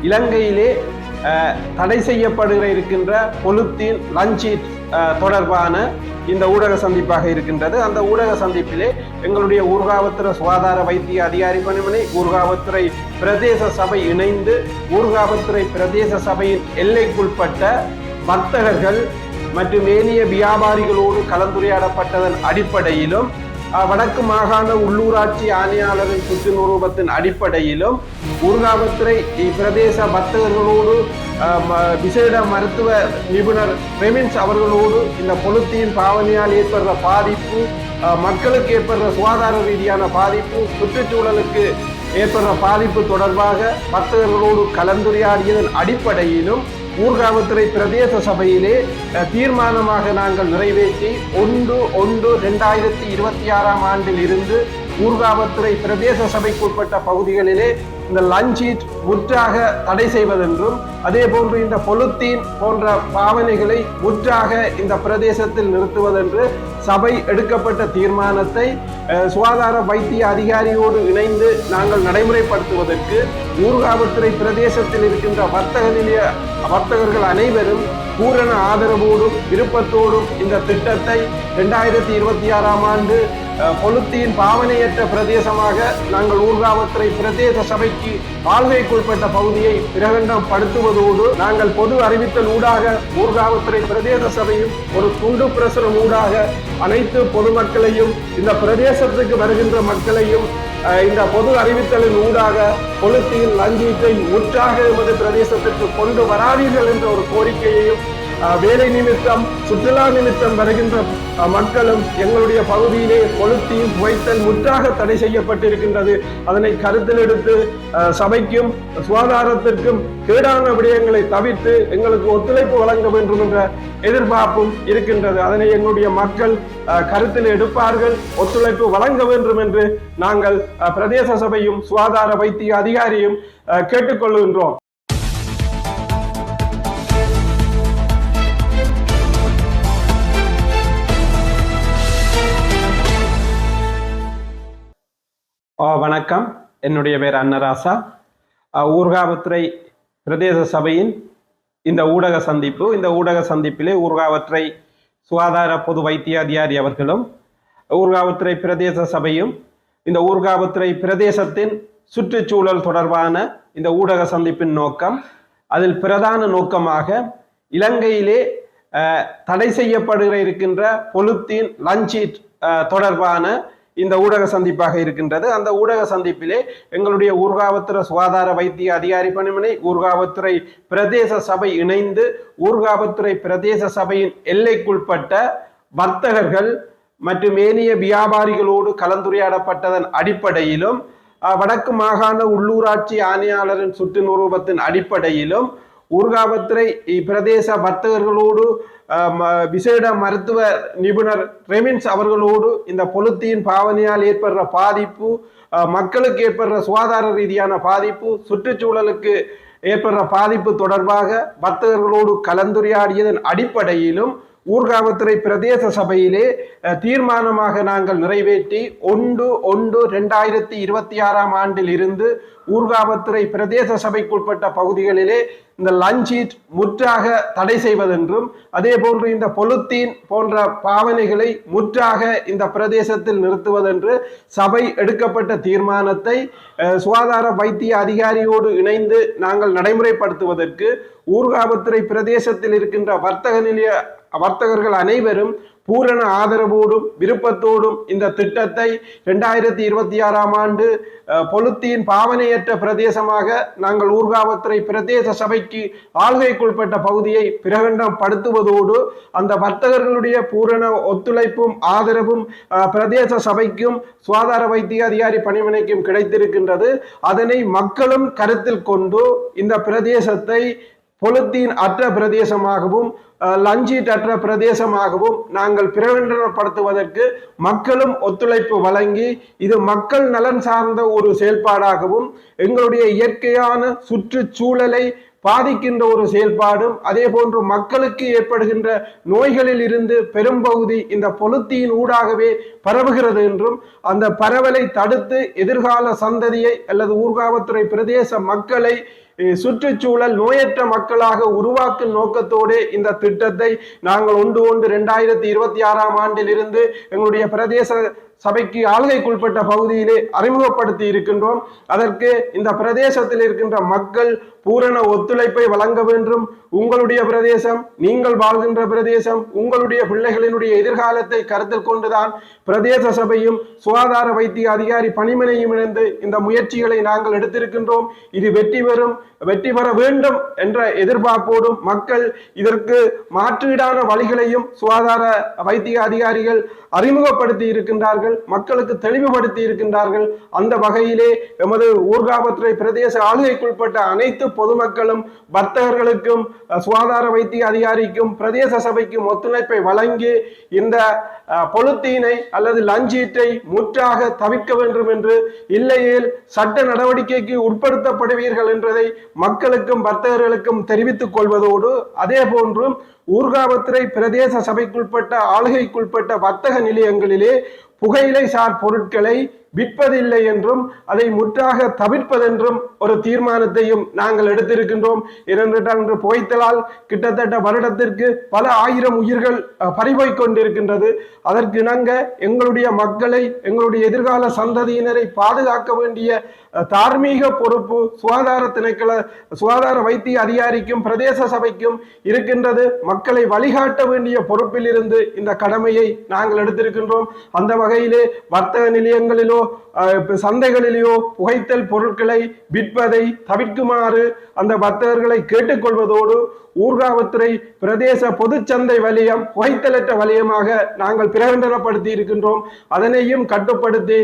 இலங்கையிலே தடை செய்யப்படுகிற இருக்கின்ற பொலித்தீன் லஞ்சீட் தொடர்பான இந்த ஊடக சந்திப்பாக இருக்கின்றது. அந்த ஊடக சந்திப்பிலே எங்களுடைய ஊர்காவத்துறை சுகாதார வைத்திய அதிகாரி பணிமனை, ஊர்காவத்துறை பிரதேச சபை இணைந்து ஊர்காவத்துறை பிரதேச சபையின் எல்லைக்குட்பட்ட வர்த்தகர்கள் மற்றும் ஏனைய வியாபாரிகளோடு கலந்துரையாடப்பட்டதன் அடிப்படையிலும் வடக்கு மாகாண உள்ளூராட்சி ஆணையாளரின் சுற்றுநிரூபத்தின் அடிப்படையிலும் ஊர்காவத்துறை பிரதேச வர்த்தகர்களோடு விசேட மருத்துவ நிபுணர் ரெமின்ஸ் அவர்களோடு இந்த பொலித்தீன் பாவனையால் ஏற்படுற பாதிப்பு, மக்களுக்கு ஏற்படுற சுகாதார ரீதியான பாதிப்பு, சுற்றுச்சூழலுக்கு ஏற்படுற பாதிப்பு தொடர்பாக வர்த்தகர்களோடு கலந்துரையாடியதன் அடிப்படையிலும் ஊர்காவத்துறை பிரதேச சபையிலே தீர்மானமாக நாங்கள் நிறைவேற்றி 1/1/2026 இருந்து ஊர்காவத்துறை பிரதேச சபைக்குட்பட்ட பகுதிகளிலே இந்த லஞ்சீட் முற்றாக தடை செய்வதென்றும், அதே போன்று இந்த பொலித்தீன் போன்ற பாவனைகளை முற்றாக இந்த பிரதேசத்தில் நிறுத்துவதென்று சபை எடுக்கப்பட்ட தீர்மானத்தை சுகாதார வைத்திய அதிகாரியோடு இணைந்து நாங்கள் நடைமுறைப்படுத்துவதற்கு ஊர்காவத்துறை பிரதேசத்தில் இருக்கின்ற வர்த்தகர்கள் அனைவரும் பூரண ஆதரவோடும் விருப்பத்தோடும் இந்த திட்டத்தை 2026 பொலித்தீன் பாவனையற்ற பிரதேசமாக நாங்கள் ஊர்காவத்துறை பிரதேச சபைக்கு ஆள்கைக்குட்பட்ட பகுதியை பிரகடனம் படுத்துவதோடு நாங்கள் பொது அறிவித்தல் ஊடாக ஊர்காவத்துறை பிரதேச சபையும் ஒரு துண்டு பிரசுரம் ஊடாக அனைத்து பொதுமக்களையும் இந்த பிரதேசத்துக்கு வருகின்ற மக்களையும் இந்த பொது அறிவித்தலின் ஊடாக பொலித்தீன் லஞ்சீட்டை முற்றாக எமது பிரதேசத்திற்கு கொண்டு வராதீர்கள் என்ற ஒரு கோரிக்கையையும், வேலை நிமித்தம் சுற்றுலா நிமித்தம் வருகின்ற மக்களும் எங்களுடைய பகுதியிலே பொலித்தீன் புகைத்தல் முற்றாக தடை செய்யப்பட்டிருக்கின்றது, அதனை கருத்தில் எடுத்து சபைக்கும் சுகாதாரத்திற்கும் கேடான விடயங்களை தவிர்த்து எங்களுக்கு ஒத்துழைப்பு வழங்க வேண்டும் என்ற எதிர்பார்ப்பும் இருக்கின்றது. அதனை எங்களுடைய மக்கள் கருத்தில் எடுப்பார்கள், ஒத்துழைப்பு வழங்க வேண்டும் என்று நாங்கள் பிரதேச சபையும் சுகாதார வைத்திய அதிகாரியும் கேட்டுக்கொள்கின்றோம். வணக்கம், என்னுடைய பேர் அன்னராசா. ஊர்காவத்துறை பிரதேச சபையின் இந்த ஊடக சந்திப்பிலே ஊர்காவத்துறை சுகாதார பொது வைத்திய அதிகாரி அவர்களும் ஊர்காவத்துறை பிரதேச சபையும் இந்த ஊர்காவத்துறை பிரதேசத்தின் சுற்றுச்சூழல் தொடர்பான இந்த ஊடக சந்திப்பின் நோக்கம், அதில் பிரதான நோக்கமாக இலங்கையிலே தடை செய்யப்படுகிற இருக்கின்ற பொலித்தீன் லஞ்சீட் தொடர்பான இந்த ஊடக சந்திப்பாக இருக்கின்றது. அந்த ஊடக சந்திப்பிலே எங்களுடைய ஊர்காவத்துறை சுகாதார வைத்திய அதிகாரி பணிமனை, ஊர்காவத்துறை பிரதேச சபை இணைந்து ஊர்காவத்துறை பிரதேச சபையின் எல்லைக்குட்பட்ட வர்த்தகர்கள் மற்றும் ஏனைய வியாபாரிகளோடு கலந்துரையாடப்பட்டதன் அடிப்படையிலும் வடக்கு மாகாண உள்ளூராட்சி ஆணையாளரின் சுற்றுநிரூபத்தின் அடிப்படையிலும் ஊர்காவத்துறை பிரதேச வர்த்தகர்களோடு விசேட மருத்துவ நிபுணர் ரெமின்ஸ் அவர்களோடு இந்த பொலித்தீன் பாவனையால் ஏற்படுற பாதிப்பு, மக்களுக்கு ஏற்படுற சுகாதார ரீதியான பாதிப்பு, சுற்றுச்சூழலுக்கு ஏற்படுற பாதிப்பு தொடர்பாக வர்த்தகர்களோடு கலந்துரையாடியதன் அடிப்படையிலும் ஊர்காவத்துறை பிரதேச சபையிலே தீர்மானமாக நாங்கள் நிறைவேற்றி 1/1/2026 இருந்து ஊர்காவத்துறை பிரதேச சபைக்குட்பட்ட பகுதிகளிலே இந்த லஞ்சீட் முற்றாக தடை செய்வதென்றும், அதே போன்று இந்த பொலித்தீன் போன்ற பாவனைகளை முற்றாக இந்த பிரதேசத்தில் நிறுத்துவதென்று சபை எடுக்கப்பட்ட தீர்மானத்தை சுகாதார வைத்திய அதிகாரியோடு இணைந்து நாங்கள் நடைமுறைப்படுத்துவதற்கு ஊர்காவத்துறை பிரதேசத்தில் இருக்கின்ற வர்த்தகர்கள் அனைவரும் பூரண ஆதரவோடும் விருப்பத்தோடும் இந்த திட்டத்தை 2026 பொலித்தீன் பாவனையற்ற பிரதேசமாக நாங்கள் ஊர்காவத்துறை பிரதேச சபைக்கு ஆள்கைக்குட்பட்ட பகுதியை பிரகடனம் படுத்துவதோடு அந்த வர்த்தகர்களுடைய பூரண ஒத்துழைப்பும் ஆதரவும் பிரதேச சபைக்கும் சுகாதார வைத்திய அதிகாரி பணிமனைக்கும் கிடைத்திருக்கின்றது. அதனை மக்களும் கருத்தில் கொண்டு இந்த பிரதேசத்தை பொலித்தீன் அற்ற பிரதேசமாகவும் லஞ்சீட் அற்ற பிரதேசமாகவும் நாங்கள் பிரகடனப்படுத்துவதற்கு மக்களும் ஒத்துழைப்பு வழங்கி இது மக்கள் நலன் சார்ந்த ஒரு செயல்பாடாகவும் எங்களுடைய இயற்கையான சுற்றுச்சூழலை பாதிக்கின்ற ஒரு செயல்பாடும், அதே போன்று மக்களுக்கு ஏற்படுகின்ற நோய்களில் இருந்து பெரும்பகுதி இந்த பொலித்தீன் ஊடாகவே பரவுகிறது என்றும் அந்த பரவலை தடுத்து எதிர்கால சந்ததியை அல்லது ஊர்காவத்துறை பிரதேச மக்களை சுற்றுச்சூழல் நோயற்ற மக்களாக உருவாக்கும் நோக்கத்தோடு இந்த திட்டத்தை நாங்கள் 1/1/2026 ஆண்டில் இருந்து எங்களுடைய பிரதேச சபைக்கு ஆளுகைக்குட்பட்ட பகுதியிலே அறிமுகப்படுத்தி இருக்கின்றோம். அதற்கு இந்த பிரதேசத்தில் இருக்கின்ற மக்கள் பூரண ஒத்துழைப்பை வழங்க வேண்டும். உங்களுடைய பிரதேசம், நீங்கள் வாழ்கின்ற பிரதேசம், உங்களுடைய பிள்ளைகளினுடைய எதிர்காலத்தை கருத்தில் கொண்டுதான் பிரதேச சபையும் சுகாதார வைத்திய அதிகாரி பணிமனையும் இணைந்து இந்த முயற்சிகளை நாங்கள் எடுத்திருக்கின்றோம். இது வெற்றி பெற வேண்டும் என்ற எதிர்பார்ப்போடும் மக்கள் இதற்கு மாற்றீடான வழிகளையும் சுகாதார வைத்திய அதிகாரிகள் அறிமுகப்படுத்தி இருக்கின்றார்கள், மக்களுக்கு தெளிவுபடுத்தி இருக்கின்றார்கள். அந்த வகையிலே எமது ஊர்காவத்துறை பிரதேச ஆளுகைக்குட்பட்ட அனைத்து பொதுமக்களும் வர்த்தகர்களுக்கும் சுகாதார வைத்திய அதிகாரிக்கும் பிரதேச சபைக்கும் ஒத்துழைப்பை வழங்கி இந்த பொலித்தீனை அல்லது லஞ்சீட்டை முற்றாக தவிர்க்க வேண்டும் என்று, இல்லையேல் சட்ட நடவடிக்கைக்கு உட்படுத்தப்படுவீர்கள் என்றதை மக்களுக்கும் வர்த்தகர்களுக்கும் தெரிவித்துக் கொள்வதோடு, அதே போன்றும் ஊர்காவத்துறை பிரதேச சபைக்குட்பட்ட ஆளுகைக்குட்பட்ட வர்த்தக நிலையங்களிலே புகையிலை சார் பொருட்களை விற்பதில்லை என்றும் அதை முற்றாக தவிர்ப்பதென்றும் ஒரு தீர்மானத்தையும் நாங்கள் எடுத்திருக்கின்றோம். ஏனென்றால் புகைத்தலால் கிட்டத்தட்ட வருடத்திற்கு பல ஆயிரம் உயிர்கள் பறிபோய்க் கொண்டிருக்கின்றது. அதற்கு இணங்க எங்களுடைய மக்களை, எங்களுடைய எதிர்கால சந்ததியினரை பாதுகாக்க வேண்டிய தார்மீக பொறுப்பு சுகாதார வைத்திய அதிகாரிக்கும் பிரதேச சபைக்கும் இருக்கின்றது. மக்களை வழிகாட்ட வேண்டிய பொறுப்பில் இருந்து இந்த கடமையை நாங்கள் எடுத்திருக்கின்றோம். அந்த வகையிலே வர்த்தக நிலையங்களிலோ சந்தைகளிலேயோ புகைத்தல் பொருட்களை விற்பதை தவிர்க்குமாறு அந்த வர்த்தகர்களை கேட்டுக்கொள்வதோடு, ஊர்காவத்துறை பிரதேச பொதுச்சந்தை வலயம் புகைத்தலற்ற வலயமாக நாங்கள் பிரகடனப்படுத்தி இருக்கின்றோம். அதனையும் கட்டுப்படுத்தி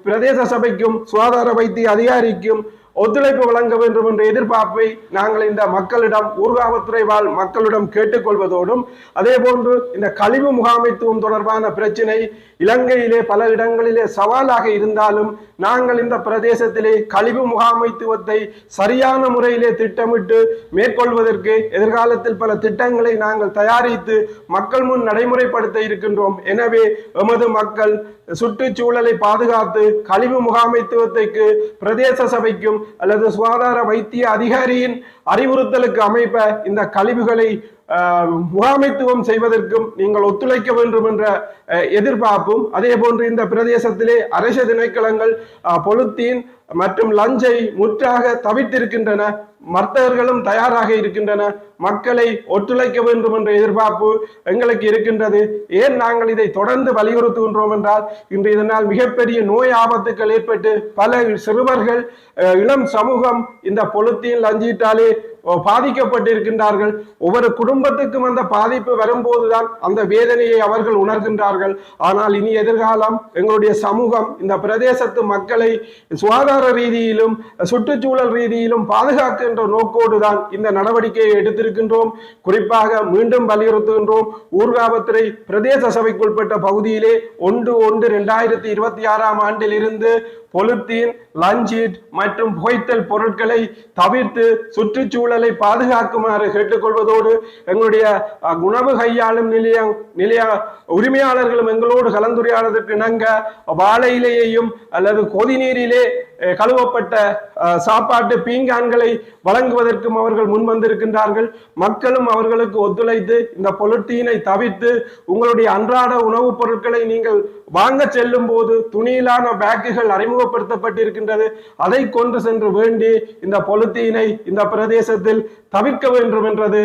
பிரதேச சபைக்கும் சுகாதார வைத்திய அதிகாரிக்கும் ஒத்துழைப்பு வழங்க வேண்டும் என்ற எதிர்பார்ப்பை நாங்கள் இந்த மக்களிடம், ஊர்காவத்துறை வாழ் மக்களிடம் கேட்டுக்கொள்வதோடும், அதே போன்று இந்த கழிவு முகாமைத்துவம் தொடர்பான பிரச்சினை இலங்கையிலே பல இடங்களிலே சவாலாக இருந்தாலும் நாங்கள் இந்த பிரதேசத்திலே கழிவு முகாமைத்துவத்தை சரியான முறையிலே திட்டமிட்டு மேற்கொள்வதற்கு எதிர்காலத்தில் பல திட்டங்களை நாங்கள் தயாரித்து மக்கள் முன் நடைமுறைப்படுத்த இருக்கின்றோம். எனவே எமது மக்கள் சுற்றுச்சூழலை பாதுகாத்து கழிவு முகாமைத்துவத்தைக்கு பிரதேச சபைக்கும் அல்லது சுகாதார வைத்திய அதிகாரியின் அறிவுறுத்தலுக்கு அமைப்ப இந்த கழிவுகளை முகாமைத்துவம் செய்வதற்கும் நீங்கள் ஒத்துழைக்க வேண்டும் என்ற எதிர்பார்ப்பும், அதே போன்று இந்த பிரதேசத்திலே அரசு திணைக்களங்கள் பொலித்தீன் மற்றும் லஞ்சை முற்றாக தவிர்த்திருக்கின்றன. மர்த்தகர்களும் தயாராக இருக்கின்றன. மக்களை ஒத்துழைக்க வேண்டும் என்ற எதிர்பார்ப்பு எங்களுக்கு இருக்கின்றது. ஏன் நாங்கள் இதை தொடர்ந்து வலியுறுத்துகின்றோம் என்றால், இன்று இதனால் மிகப்பெரிய நோய் ஆபத்துக்கள் ஏற்பட்டு பல சிறுவர்கள், இளம் சமூகம் இந்த பொலித்தீன் லஞ்சீட்டாலே பாதிக்கப்பட்டிருக்கின்றார்கள். ஒவ்வொரு குடும்பத்துக்கும் அந்த பாதிப்பு வரும்போதுதான் அந்த வேதனையை அவர்கள் உணர்கின்றார்கள். ஆனால் இனி எதிர்காலம் எங்களுடைய சமூகம் இந்த பிரதேசத்து மக்களை சுகாதார ரீதியிலும் சுற்றுச்சூழல் ரீதியிலும் பாதுகாக்கின்ற நோக்கோடுதான் இந்த நடவடிக்கையை எடுத்திருக்கின்றோம். குறிப்பாக மீண்டும் வலியுறுத்துகின்றோம், ஊர்காவத்துறை பிரதேச சபைக்குட்பட்ட பகுதியிலே 1/1/2026 ஆண்டில் இருந்து பொலித்தீன், லஞ்சீட் மற்றும் புகைத்தல் பொருட்களை தவிர்த்து சுற்றுச்சூழலை பாதுகாக்குமாறு கேட்டுக்கொள்வதோடு, எங்களுடைய உணவு கையாளும் நிலைய உரிமையாளர்களும் எங்களோடு கலந்துரையாடுவதற்கு இணங்க வாழை இலையையும் அல்லது கொதிநீரிலே கழுவப்பட்ட சாப்பாட்டு பீங்கான்களை வழங்குவதற்கும் அவர்கள் முன்வந்திருக்கின்றார்கள். மக்களும் அவர்களுக்கு ஒத்துழைத்து இந்த பொலித்தீனை தவிர்த்து உங்களுடைய அன்றாட உணவுப் பொருட்களை நீங்கள் வாங்க செல்லும் போது துணியிலான பேக்குகள் அறிமுகப்படுத்தப்பட்டிருக்கின்றது. அதை கொண்டு சென்று வேண்டி இந்த பொலித்தீனை இந்த பிரதேசத்தில் தவிர்க்க வேண்டும் என்றது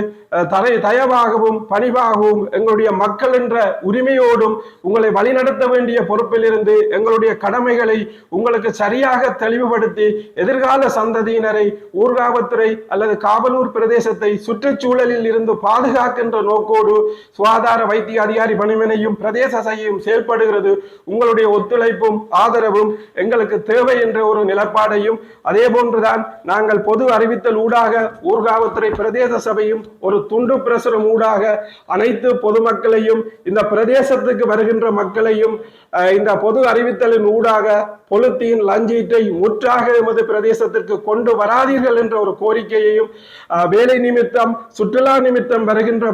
தயவாகவும் பணிவாகவும் எங்களுடைய மக்கள் என்ற உரிமையோடும் உங்களை வழிநடத்த வேண்டிய பொறுப்பில் இருந்து எங்களுடைய கடமைகளை உங்களுக்கு சரியாக தெளிவுபடுத்தி எதிர்கால சந்ததியினரை ஊர்காவத்துறை அல்லது காவலூர் பிரதேசத்தை சுற்றுச்சூழலில் இருந்து பாதுகாக்கின்ற நோக்கோடு சுகாதார வைத்திய அதிகாரி பணிமனையும் பிரதேச சபையும் செயல்படுகிறது. உங்களுடைய ஒத்துழைப்பும் ஆதரவும் எங்களுக்கு தேவை என்ற ஒரு நிலப்பாடையும், அதே போன்றுதான் நாங்கள் பொது அறிவித்தல் ஊடாக ஊர்காவத்துறை பிரதேச சபையும் ஒரு துண்டு பிரசுரம் ஊடாக அனைத்து பொதுமக்களையும் இந்த பிரதேசத்துக்கு வருகின்ற மக்களையும் இந்த பொது அறிவித்தலின் ஊடாக பொலித்தீன் லஞ்சீட்டை முற்றாக எமது பிரதேசத்திற்கு கொண்டு வராதீர்கள் என்ற ஒரு கோரிக்கையையும், வேலை நிமித்தம் சுற்றுலா நிமித்தம் வருகின்ற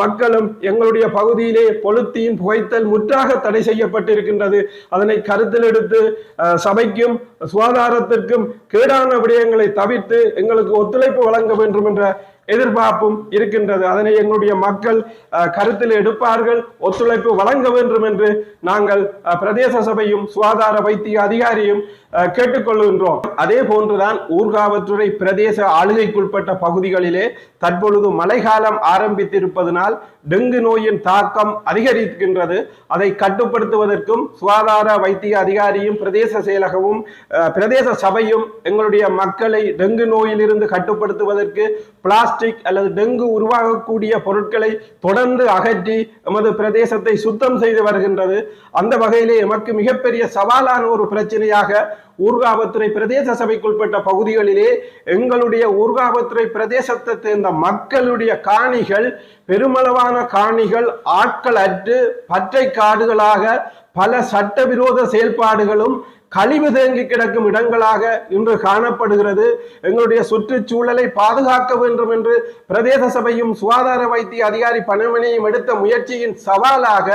மக்களும் எங்களுடைய பகுதியிலே பொலித்தீன் புகைத்தல் முற்றாக தடை செய்யப்பட்டிருக்கின்றது. அதனை கருத்தில் எடுத்து சபைக்கும் சுகாதாரத்திற்கும் கேடான விடயங்களை தவிர்த்து எங்களுக்கு ஒத்துழைப்பு வழங்க வேண்டும் என்ற எதிர்பார்ப்பும் இருக்கின்றது. அதனை எங்களுடைய மக்கள் கருத்தில் எடுப்பார்கள், ஒத்துழைப்பு வழங்க வேண்டும் என்று நாங்கள் பிரதேச சபையும் சுகாதார வைத்திய அதிகாரியும் கேட்டுக்கொள்கின்றோம். அதே போன்றுதான் ஊர்காவற்றுறை பிரதேச ஆளுகைக்குட்பட்ட பகுதிகளிலே தற்பொழுது மழைக்காலம் ஆரம்பித்திருப்பதனால் டெங்கு நோயின் தாக்கம் அதிகரிக்கின்றது. அதை கட்டுப்படுத்துவதற்கும் சுகாதார வைத்திய அதிகாரியும் பிரதேச செயலகமும் பிரதேச சபையும் எங்களுடைய மக்களை டெங்கு நோயிலிருந்து கட்டுப்படுத்துவதற்கு பிளாஸ்டிக் அல்லது டெங்கு உருவாகக்கூடிய பொருட்களை தொடர்ந்து அகற்றி எமது பிரதேசத்தை சுத்தம் செய்து வருகின்றது. அந்த வகையிலே எமக்கு மிகப்பெரிய சவாலான ஒரு பிரச்சனையாக ஊர்காவத்துறை பிரதேச சபைக்குட்பட்ட பகுதிகளிலே எங்களுடைய ஊர்காவத்துறை பிரதேசத்தை சேர்ந்த மக்களுடைய காணிகள், பெருமளவான காணிகள் ஆட்கள் அற்று பற்றை காடுகளாக பல சட்டவிரோத செயல்பாடுகளும் கழிவு தேங்கி கிடக்கும் இடங்களாக இன்று காணப்படுகிறது. எங்களுடைய சுற்றுச்சூழலை பாதுகாக்க வேண்டும் என்று பிரதேச சபையும் சுகாதார வைத்திய அதிகாரி பணிமனையும் எடுத்த முயற்சியின் சவாலாக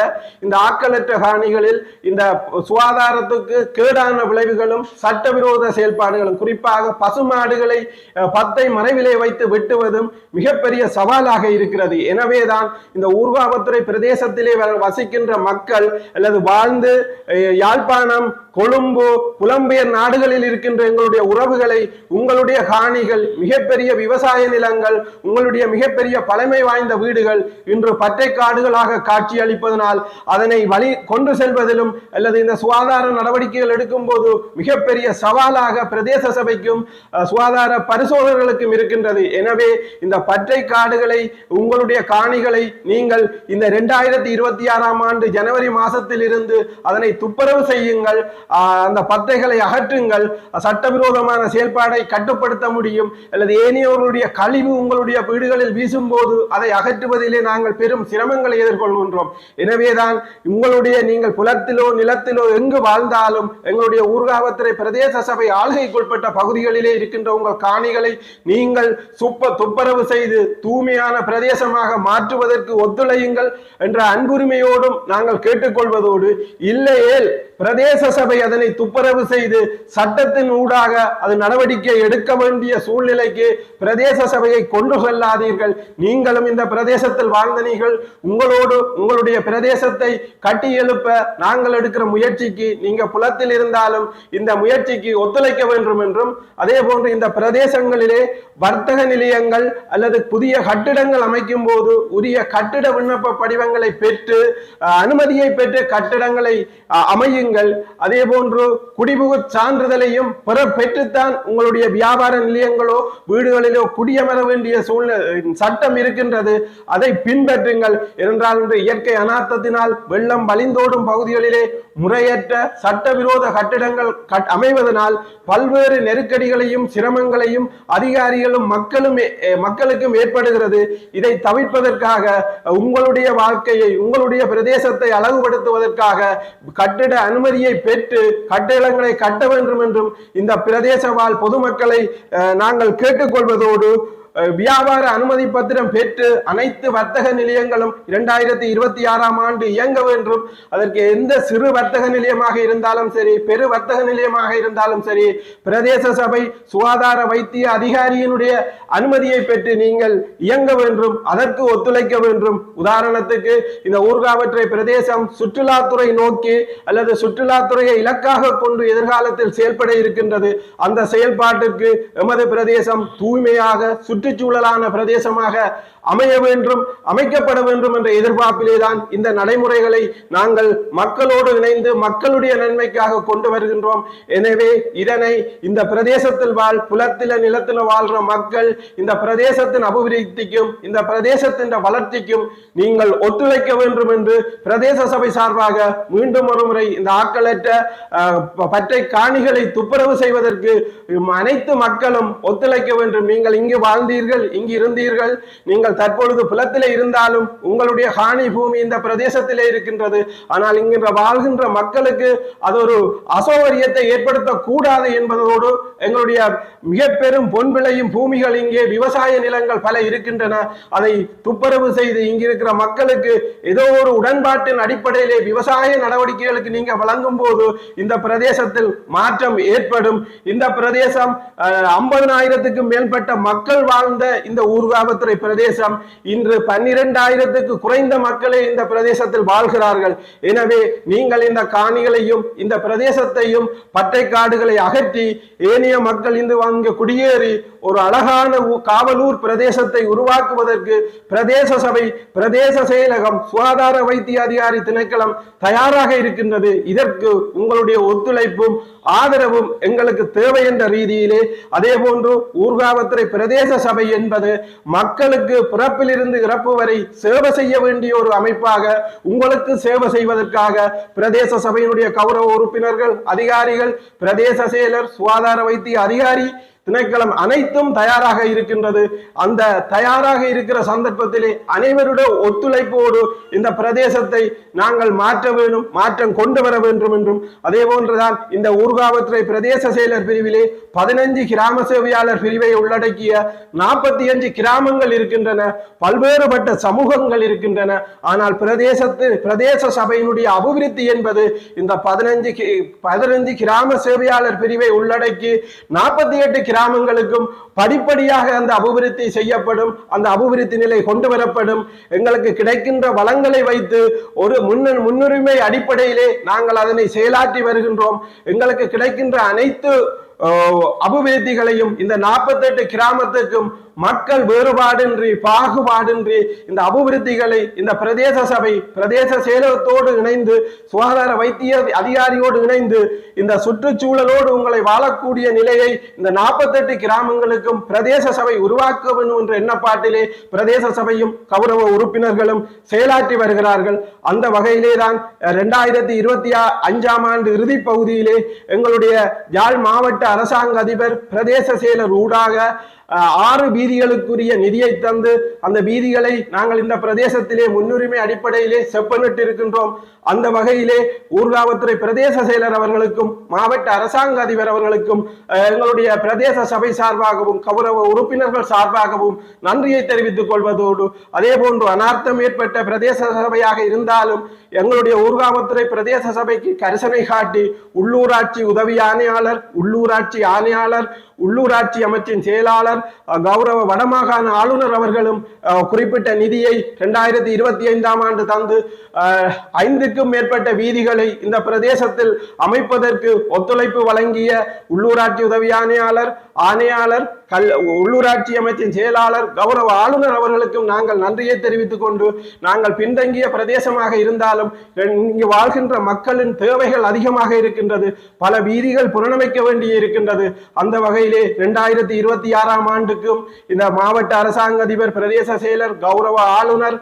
இந்த ஆட்களற்ற காணிகளில் இந்த சுகாதாரத்துக்கு கேடான விளைவுகளும் சட்டவிரோத செயல்பாடுகளும், குறிப்பாக பசுமாடுகளை பத்தை மறைவிலே வைத்து வெட்டுவதும் மிகப்பெரிய சவாலாக இருக்கிறது. எனவேதான் இந்த ஊர்காவத்துறை பிரதேசத்திலே வசிக்கின்ற மக்கள் அல்லது வாழ்ந்து யாழ்ப்பாணம், கொழும்பு, புலம்பெயர் நாடுகளில் இருக்கின்ற எங்களுடைய உறவுகளை, உங்களுடைய காணிகள், மிகப்பெரிய விவசாய நிலங்கள், உங்களுடைய மிகப்பெரிய பழமை வாய்ந்த வீடுகள் இன்று பற்றை காடுகளாக காட்சி அளிப்பதனால் அதனை வழி கொண்டு செல்வதிலும் அல்லது இந்த சுகாதார நடவடிக்கைகள் எடுக்கும் போது மிகப்பெரிய சவாலாக பிரதேச சபைக்கும் சுகாதார பரிசோதகர்களுக்கும் இருக்கின்றது. எனவே இந்த பற்றை காடுகளை, உங்களுடைய காணிகளை நீங்கள் இந்த 2026 ஆண்டு ஜனவரி மாதத்தில் இருந்து அதனை துப்புரவு செய்யுங்கள். அந்த பத்தைகளை அகற்றுங்கள். சட்டவிரோதமான செயல்பாடை கட்டுப்படுத்த முடியும். அல்லது ஏனையோருடைய கழிவு உங்களுடைய வீடுகளில் வீசும் போது அதை அகற்றுவதிலே நாங்கள் பெரும் சிரமங்களை எதிர்கொள்கின்றோம். எனவேதான் உங்களுடைய நீங்கள் புலத்திலோ நிலத்திலோ எங்கு வாழ்ந்தாலும் எங்களுடைய ஊர்காவத்துறை பிரதேச சபை ஆளுகைக்குட்பட்ட பகுதிகளிலே இருக்கின்ற உங்கள் காணிகளை நீங்கள் துப்புரவு செய்து தூய்மையான பிரதேசமாக மாற்றுவதற்கு ஒத்துழையுங்கள் என்ற அன்புரிமையோடும் நாங்கள் கேட்டுக்கொள்வதோடு, இல்லையேல் பிரதேச சபை அதனை துப்புரவு செய்து சட்டத்தின் ஊடாக அது நடவடிக்கை எடுக்க வேண்டிய சூழ்நிலைக்கு பிரதேச சபையை கொண்டு செல்லாதீர்கள். நீங்களும் இந்த பிரதேசத்தில் வாழ்ந்தனீர்கள். உங்களோடு உங்களுடைய பிரதேசத்தை கட்டி எழுப்ப நாங்கள் எடுக்கிற முயற்சிக்கு நீங்க புலத்தில் இருந்தாலும் இந்த முயற்சிக்கு ஒத்துழைக்க வேண்டும் என்றும், அதே போன்று இந்த பிரதேசங்களிலே வர்த்தக நிலையங்கள் அல்லது புதிய கட்டிடங்கள் அமைக்கும் போது உரிய கட்டிட விண்ணப்ப படிவங்களை பெற்று அனுமதியை பெற்று கட்டிடங்களை அமையுங்கள். அதே போன்று குடிபுகு சான்றிதழையும் பெற்றுத்தான் உங்களுடைய வியாபார நிலையங்களோ வீடுகளிலோ குடியமர வேண்டிய சட்டம் இருக்கின்றது. அதை பின்பற்றுங்கள். என்றால் இன்று இயற்கை அனார்த்தத்தினால் வெள்ளம் வழிந்தோடும் பகுதிகளிலே முறையற்ற சட்டவிரோத கட்டிடங்கள் அமைவதனால் பல்வேறு நெருக்கடிகளையும் சிரமங்களையும் அதிகாரிகளும் மக்களுக்கும் ஏற்படுகிறது. இதை தவிர்ப்பதற்காக உங்களுடைய வாழ்க்கையை, உங்களுடைய பிரதேசத்தை அழகுபடுத்துவதற்காக கட்டிட அனுமதியை பெற்று கட்டிடங்களை கட்ட வேண்டும் என்றும் இந்த பிரதேச வாழ் பொதுமக்களை நாங்கள் கேட்டுக்கொள்வதோடு, வியாபார அனுமதி பத்திரம் பெற்று அனைத்து வர்த்தக நிலையங்களும் 2026 ஆண்டு இயங்க வேண்டும். அதற்கு எந்த சிறு வர்த்தக நிலையமாக இருந்தாலும் சரி, பெரு வர்த்தக நிலையமாக இருந்தாலும் சரி, பிரதேச சபை சுகாதார வைத்திய அதிகாரியினுடைய அனுமதியை பெற்று நீங்கள் இயங்க வேண்டும். அதற்கு ஒத்துழைக்க வேண்டும். உதாரணத்துக்கு இந்த ஊர்காவற்றை பிரதேசம் சுற்றுலாத்துறை நோக்கி அல்லது சுற்றுலாத்துறையை இலக்காக கொண்டு எதிர்காலத்தில் செயல்பட இருக்கின்றது. அந்த செயல்பாட்டிற்கு எமது பிரதேசம் தூய்மையாக சுற்றுச்சூழலான பிரதேசமாக அமைய வேண்டும், அமைக்கப்பட வேண்டும் என்ற எதிர்பார்ப்பிலேதான் இந்த நடைமுறைகளை நாங்கள் மக்களோடு இணைந்து மக்களுடைய நன்மைக்காக கொண்டு வருகின்றோம். எனவே இதனை இந்த பிரதேசத்தில் புலத்தில நிலத்தில வாழ்ற மக்கள் இந்த பிரதேசத்தின் அபிவிருத்திக்கும் இந்த பிரதேசத்தின் வளர்ச்சிக்கும் நீங்கள் ஒத்துழைக்க வேண்டும் என்று பிரதேச சபை சார்பாக மீண்டும் ஒருமுறை இந்த ஆட்களற்ற பற்றை காணிகளை துப்புரவு செய்வதற்கு அனைத்து மக்களும் ஒத்துழைக்க வேண்டும். நீங்கள் இங்கு வாழ்ந்து வாழ்ந்தீர்கள், இங்கு இருந்தீர்கள். நீங்கள் தற்பொழுது புலத்திலே இருந்தாலும் உங்களுடைய காணி பூமி இந்த பிரதேசத்திலே இருக்கின்றது. ஆனால் இங்கின்ற வாழ்கின்ற மக்களுக்கு அது ஒரு அசௌகரியத்தை ஏற்படுத்தக்கூடாது என்பதோடு எங்களுடைய மிக பெரும் பொன் விளையும் பூமிகள் இங்கே விவசாய நிலங்கள் பல இருக்கின்றன. அதை துப்புரவு செய்து இங்கிருக்கிற மக்களுக்கு ஏதோ ஒரு உடன்பாட்டின் அடிப்படையிலே விவசாய நடவடிக்கைகளுக்கு நீங்க வழங்கும் போது இந்த பிரதேசத்தில் மாற்றம் ஏற்படும். இந்த பிரதேசம் 50,000க்கும் மேற்பட்ட மக்கள் வாழ்ந்த இந்த ஊர்காவத்துறை பிரதேசம் இன்று 12,000க்கு குறைந்த மக்களே இந்த பிரதேசத்தில் வாழ்கிறார்கள். எனவே நீங்கள் இந்த காணிகளையும் இந்த பிரதேசத்தையும் பட்டை காடுகளை அகற்றி ஏனைய மக்கள் இன்று அங்கு குடியேறி ஒரு அழகான காவலூர் பிரதேசத்தை உருவாக்குவதற்கு பிரதேச சபை, பிரதேச செயலகம், சுகாதார வைத்திய அதிகாரி திணைக்களம் தயாராக இருக்கின்றது. இதற்கு உங்களுடைய ஒத்துழைப்பும் ஆதரவும் எங்களுக்கு தேவை என்ற ரீதியிலே, அதே போன்று ஊர்காவத்துறை பிரதேச சபை என்பது மக்களுக்கு பிறப்பிலிருந்து இறப்பு வரை சேவை செய்ய வேண்டிய ஒரு அமைப்பாக உங்களுக்கு சேவை செய்வதற்காக பிரதேச சபையினுடைய கௌரவ உறுப்பினர்கள், அதிகாரிகள், பிரதேச செயலர், சுகாதார வைத்திய அதிகாரி திணைக்களம் அனைத்தும் தயாராக இருக்கின்றது. அந்த தயாராக இருக்கிற சந்தர்ப்பத்திலே அனைவருடைய ஒத்துழைப்போடு இந்த பிரதேசத்தை நாங்கள் மாற்ற வேண்டும், மாற்றம் கொண்டு வர வேண்டும் என்றும், அதே போன்றுதான் இந்த ஊர்காவத்துறை பிரதேச செயலர் பிரிவிலே 15 கிராம சேவையாளர் பிரிவை உள்ளடக்கிய 45 கிராமங்கள் இருக்கின்றன, பல்வேறுபட்ட சமூகங்கள் இருக்கின்றன. ஆனால் பிரதேச சபையினுடைய அபிவிருத்தி என்பது இந்த 15 கிராம சேவையாளர் பிரிவை உள்ளடக்கி 48 கிராமங்களுக்கும் படிப்படியாக அந்த அபிவிருத்தி செய்யப்படும். அந்த அபிவிருத்தி நிலை கொண்டு வரப்படும். எங்களுக்கு கிடைக்கின்ற வளங்களை வைத்து ஒரு முன்னுரிமை அடிப்படையிலே நாங்கள் அதனை செயலாற்றி வருகின்றோம். எங்களுக்கு கிடைக்கின்ற அனைத்து அபிவிருத்திகளையும் இந்த 48 கிராமத்துக்கும் மக்கள் வேறுபாடின்றி பாகுபாடின்றி இந்த அபிவிருத்திகளை இந்த பிரதேச சபை, பிரதேச செயலகத்தோடு இணைந்து, சுகாதார வைத்திய அதிகாரியோடு இணைந்து இந்த சுற்றுச்சூழலோடு உங்களை வாழக்கூடிய நிலையை இந்த 48 கிராமங்களுக்கும் பிரதேச சபை உருவாக்க வேண்டும் என்ற எண்ணப்பாட்டிலே பிரதேச சபையும் கௌரவ உறுப்பினர்களும் செயலாற்றி வருகிறார்கள். அந்த வகையிலே தான் 2025ஆம் ஆண்டு இறுதி பகுதியிலே எங்களுடைய யாழ் மாவட்ட அரசாங்க அதிபர் பிரதேச செயலர் ஊடாக 6 வீதிகளுக்குரிய நிதியை தந்து அந்த வீதிகளை நாங்கள் இந்த பிரதேசத்திலே முன்னுரிமை அடிப்படையிலே செப்பனிட்டு இருக்கின்றோம். அந்த வகையிலே ஊர்காவத்துறை பிரதேச செயலர் அவர்களுக்கும் மாவட்ட அரசாங்க அதிபர் அவர்களுக்கும் எங்களுடைய பிரதேச சபை சார்பாகவும் கௌரவ உறுப்பினர்கள் சார்பாகவும் நன்றியை தெரிவித்துக் கொள்வதோடு, அதே போன்று அனர்த்தம் ஏற்பட்ட பிரதேச சபையாக இருந்தாலும் எங்களுடைய ஊர்காவத்துறை பிரதேச சபைக்கு கரிசனை காட்டி உள்ளூராட்சி உதவி ஆணையாளர், உள்ளூராட்சி ஆணையாளர், உள்ளூராட்சி அமைச்சின் செயலாளர், கௌரவ வடமாகாண ஆளுநர் அவர்களும் குறிப்பிட்ட நிதியை 2025ஆம் ஆண்டு தந்து 5க்கும் மேற்பட்ட வீதிகளை இந்த பிரதேசத்தில் அமைப்பதற்கு ஒத்துழைப்பு வழங்கிய உள்ளூராட்சி உதவி ஆணையாளர், உள்ளூராட்சி அமைச்சின் செயலாளர், கௌரவ ஆளுநர் அவர்களுக்கும் நாங்கள் நன்றியை தெரிவித்துக் கொண்டு, நாங்கள் பின்தங்கிய பிரதேசமாக இருந்தாலும் இங்கு வாழ்கின்ற மக்களின் தேவைகள் அதிகமாக இருக்கின்றது. பல வீதிகள் புனரமைக்க வேண்டிய இருக்கின்றது. அந்த வகையிலே 2026ஆம் ஆண்டுக்கும் இந்த மாவட்ட அரசாங்க அதிபர், பிரதேச செயலர், கௌரவ ஆளுநர்,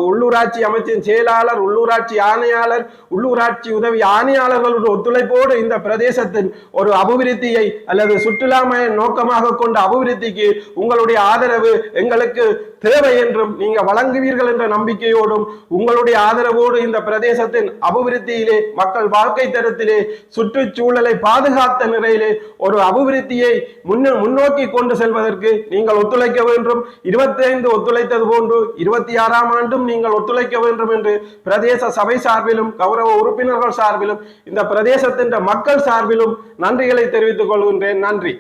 உள்ளூராட்சி அமைச்சின் செயலாளர், உள்ளூராட்சி ஆணையாளர், உள்ளூராட்சி உதவி ஆணையாளர்களுடைய ஒத்துழைப்போடு இந்த பிரதேசத்தின் ஒரு அபிவிருத்தியை அல்லது சுற்றுலாமய நோக்கமாக கொண்ட அபிவிருத்திக்கு உங்களுடைய ஆதரவு எங்களுக்கு தேவை என்றும் நீங்க வழங்குவீர்கள் என்ற நம்பிக்கையோடும் உங்களுடைய ஆதரவோடு இந்த பிரதேசத்தின் அபிவிருத்தியிலே, மக்கள் வாழ்க்கை தரத்திலே, சுற்றுச்சூழலை பாதுகாத்த நிலையிலே ஒரு அபிவிருத்தியை முன்னோக்கி கொண்டு செல்வதற்கு நீங்கள் ஒத்துழைக்க வேண்டும். 25 ஒத்துழைத்தது போன்று 26ஆம் ஆண்டும் நீங்கள் ஒத்துழைக்க வேண்டும் என்று பிரதேச சபை சார்பிலும் கௌரவ உறுப்பினர்கள் சார்பிலும் இந்த பிரதேசத்தின் மக்கள் சார்பிலும் நன்றிகளை தெரிவித்துக் கொள்கின்றேன். நன்றி.